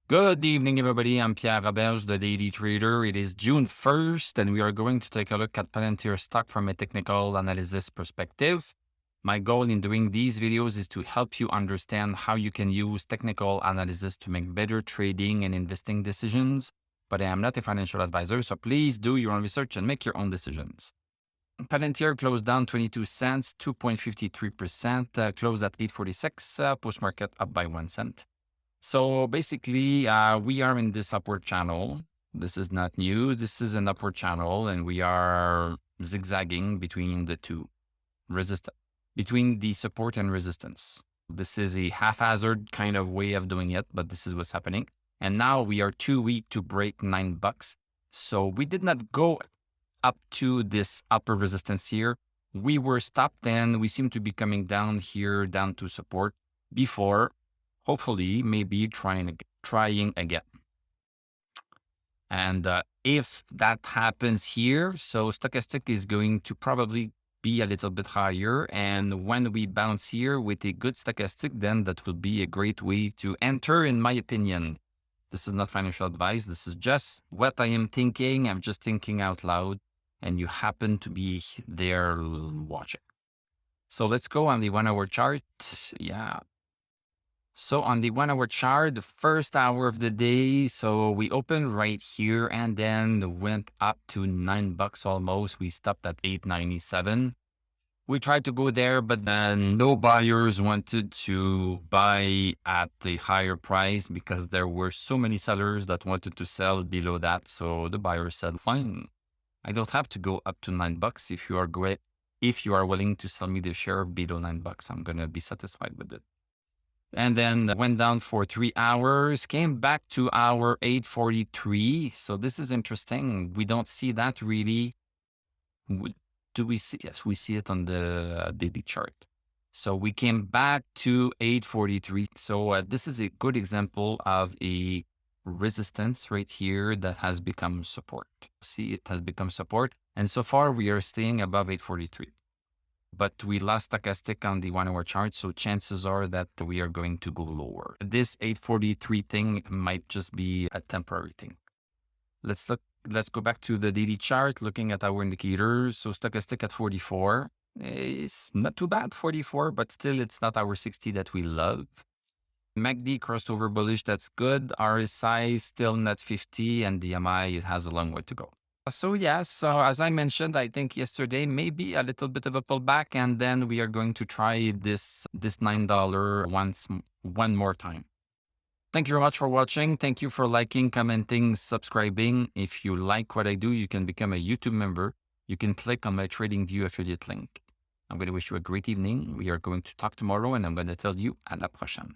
Good evening, everybody. I'm Pierre Roberge, the Daily Trader. It is June 1st, and we are going to take a look at Palantir stock from a technical analysis perspective. My goal in doing these videos is to help you understand how you can use technical analysis to make better trading and investing decisions. But I am not a financial advisor, so please do your own research and make your own decisions. Palantir closed down 22 cents, 2.53%, closed at 846, post-market up by 1 cent. So basically, we are in this upward channel. This is not new. This is an upward channel, and we are zigzagging between the two between the support and resistance. This is a haphazard kind of way of doing it, but this is what's happening. And now we are too weak to break $9. So we did not go up to this upper resistance here. We were stopped and we seem to be coming down here, down to support before hopefully maybe trying again. And if that happens here, so stochastic is going to probably be a little bit higher. And when we bounce here with a good stochastic, then that will be a great way to enter, in my opinion. This is not financial advice. This is just what I am thinking. I'm just thinking out loud, and you happen to be there watching. So let's go on the 1 hour chart. Yeah. So on the 1 hour chart, the first hour of the day, so we opened right here and then went up to $9 almost. We stopped at 8.97. We tried to go there, but then no buyers wanted to buy at the higher price because there were so many sellers that wanted to sell below that. So the buyer said, fine, I don't have to go up to $9. If you are great, if you are willing to sell me the share below $9, I'm going to be satisfied with it. And then went down for 3 hours, came back to our 843. So this is interesting. We don't see that really. Do we see? Yes, we see it on the daily chart. So we came back to 843. So this is a good example of a resistance right here that has become support. See, it has become support. And so far we are staying above 843. But we lost stochastic on the 1 hour chart, so chances are that we are going to go lower. This 843 thing might just be a temporary thing. Let's go back to the daily chart, looking at our indicators. So stochastic at 44. It's not too bad, 44, but still it's not our 60 that we love. MACD crossed over bullish, that's good. RSI still net 50, and DMI, it has a long way to go. So yes, so as I mentioned, I think yesterday, maybe a little bit of a pullback, and then we are going to try this $9 one more time. Thank you very much for watching. Thank you for liking, commenting, subscribing. If you like what I do, you can become a YouTube member. You can click on my TradingView affiliate link. I'm going to wish you a great evening. We are going to talk tomorrow, and I'm going to tell you à la prochaine.